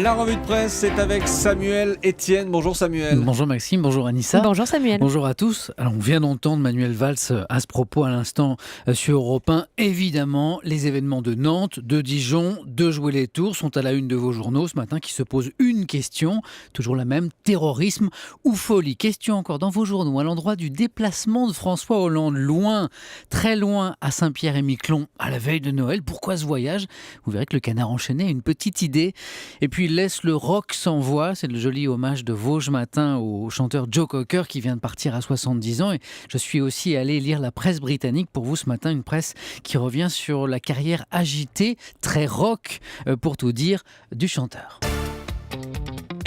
La revue de presse, c'est avec Samuel Etienne. Bonjour Samuel. Bonjour Maxime, bonjour Anissa. Bonjour Samuel. Bonjour à tous. Alors on vient d'entendre Manuel Valls à ce propos à l'instant sur Europe 1. Évidemment, les événements de Nantes, de Dijon, de Jouer-les-Tours sont à la une de vos journaux ce matin qui se posent une question, toujours la même, terrorisme ou folie. Question encore dans vos journaux à l'endroit du déplacement de François Hollande, loin, très loin à Saint-Pierre-et-Miquelon à la veille de Noël. Pourquoi ce voyage ? Vous verrez que le Canard enchaîné a une petite idée. Et puis laisse le rock sans voix, c'est le joli hommage de Vosges Matin au chanteur Joe Cocker qui vient de partir à 70 ans. Et je suis aussi allé lire la presse britannique pour vous ce matin, une presse qui revient sur la carrière agitée, très rock pour tout dire, du chanteur.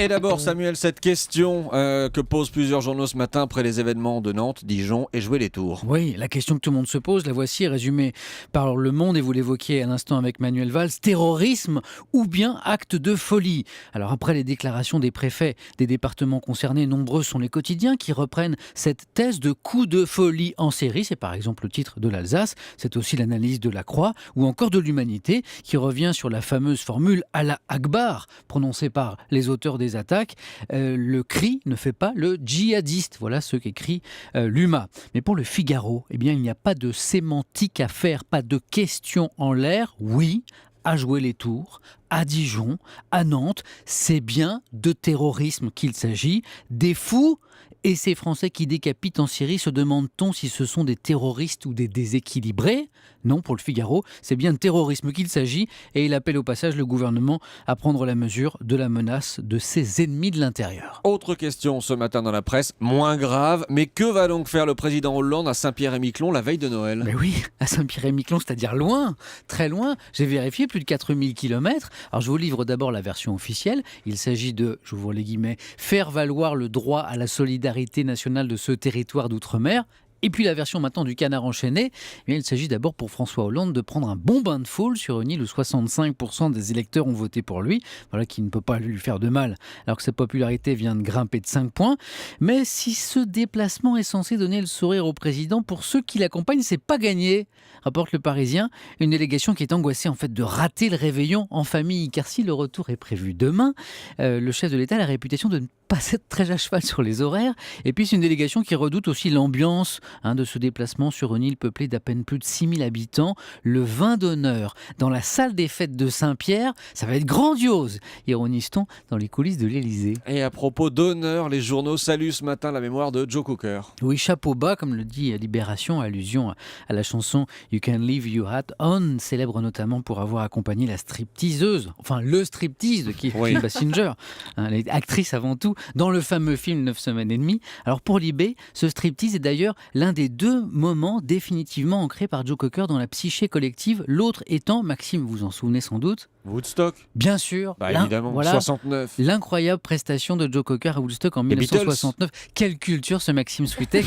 Et d'abord Samuel, cette question que posent plusieurs journaux ce matin après les événements de Nantes, Dijon et Jouer-les-Tours. Oui, la question que tout le monde se pose, la voici résumée par Le Monde et vous l'évoquiez à l'instant avec Manuel Valls, terrorisme ou bien acte de folie. Alors après les déclarations des préfets des départements concernés, nombreux sont les quotidiens qui reprennent cette thèse de coup de folie en série. C'est par exemple le titre de l'Alsace, c'est aussi l'analyse de La Croix ou encore de l'Humanité qui revient sur la fameuse formule Allah Akbar prononcée par les auteurs des attaques. Le cri ne fait pas le djihadiste. Voilà ce qu'écrit l'UMA. Mais pour le Figaro, eh bien, il n'y a pas de sémantique à faire, pas de questions en l'air. Oui, à Jouer-les-Tours, à Dijon, à Nantes, c'est bien de terrorisme qu'il s'agit. Des fous et ces Français qui décapitent en Syrie, se demande-t-on si ce sont des terroristes ou des déséquilibrés ? Non, pour le Figaro, c'est bien de terrorisme qu'il s'agit et il appelle au passage le gouvernement à prendre la mesure de la menace de ses ennemis de l'intérieur. Autre question ce matin dans la presse, moins grave, mais que va donc faire le président Hollande à Saint-Pierre-et-Miquelon la veille de Noël ? Mais oui, à Saint-Pierre-et-Miquelon, c'est-à-dire loin, très loin. J'ai vérifié, plus de 4000 km. Alors je vous livre d'abord la version officielle. Il s'agit de, j'ouvre les guillemets, faire valoir le droit à la solidarité nationale de ce territoire d'outre-mer. Et puis la version maintenant du Canard enchaîné, eh bien, il s'agit d'abord pour François Hollande de prendre un bon bain de foule sur une île où 65% des électeurs ont voté pour lui, voilà qui ne peut pas lui faire de mal alors que sa popularité vient de grimper de 5 points. Mais si ce déplacement est censé donner le sourire au président, pour ceux qui l'accompagnent, c'est pas gagné, rapporte le Parisien, une délégation qui est angoissée en fait de rater le réveillon en famille, car si le retour est prévu demain, le chef de l'État a la réputation de ne pas être très à cheval sur les horaires, et puis c'est une délégation qui redoute aussi l'ambiance de ce déplacement sur une île peuplée d'à peine plus de 6000 habitants. Le vin d'honneur dans la salle des fêtes de Saint-Pierre, ça va être grandiose, ironise-t-on dans les coulisses de l'Élysée. Et à propos d'honneur, les journaux saluent ce matin la mémoire de Joe Cocker. Oui, chapeau bas, comme le dit Libération, allusion à la chanson You Can Leave Your Hat On, célèbre notamment pour avoir accompagné la stripteaseuse, enfin le striptease de Kim Basinger, elle est actrice avant tout, dans le fameux film 9 semaines et demie. Alors pour Libé, ce striptease est d'ailleurs l'un des deux moments définitivement ancrés par Joe Cocker dans la psyché collective, l'autre étant, Maxime, vous en souvenez sans doute, Woodstock. Bien sûr, Évidemment, voilà, 69. l'incroyable prestation de Joe Cocker à Woodstock en 1969. Quelle culture ce Maxime Switek.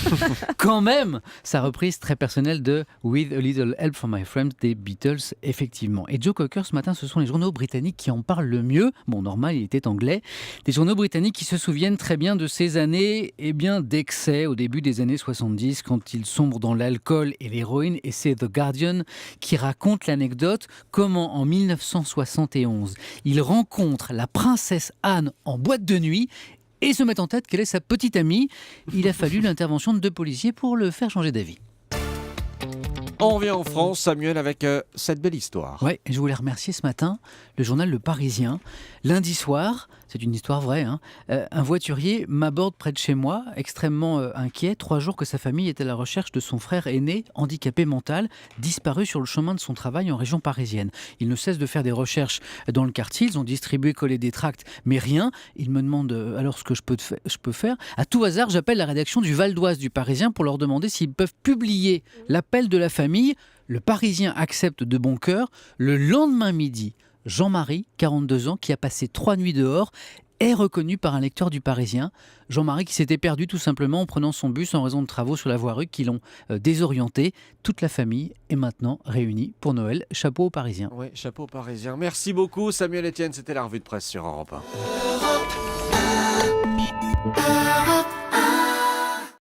Quand même, sa reprise très personnelle de With a Little Help from My Friends des Beatles, effectivement. Et Joe Cocker, ce matin, ce sont les journaux britanniques qui en parlent le mieux. Bon, normal, il était anglais. Des journaux britanniques qui se souviennent très bien de ces années d'excès au début des années 70, quand il sombre dans l'alcool et l'héroïne. Et c'est The Guardian qui raconte l'anecdote comment en 1971, il rencontre la princesse Anne en boîte de nuit et se met en tête qu'elle est sa petite amie. Il a fallu l'intervention de 2 policiers pour le faire changer d'avis. On revient en France, Samuel, avec cette belle histoire. Oui, je voulais remercier ce matin le journal Le Parisien. Lundi soir, c'est une histoire vraie, un voiturier m'aborde près de chez moi, extrêmement inquiet, 3 jours que sa famille est à la recherche de son frère aîné, handicapé mental, disparu sur le chemin de son travail en région parisienne. Il ne cesse de faire des recherches dans le quartier, ils ont distribué, collé des tracts, mais rien. Il me demande alors ce que je peux faire. À tout hasard, j'appelle la rédaction du Val d'Oise du Parisien pour leur demander s'ils peuvent publier l'appel de la famille. Le Parisien accepte de bon cœur. Le lendemain midi, Jean-Marie, 42 ans, qui a passé 3 nuits dehors, est reconnu par un lecteur du Parisien. Jean-Marie qui s'était perdu tout simplement en prenant son bus en raison de travaux sur la voie Ruc qui l'ont désorienté. Toute la famille est maintenant réunie pour Noël. Chapeau aux Parisiens. Oui, chapeau aux Parisiens. Merci beaucoup Samuel Etienne, c'était la revue de presse sur Europe 1.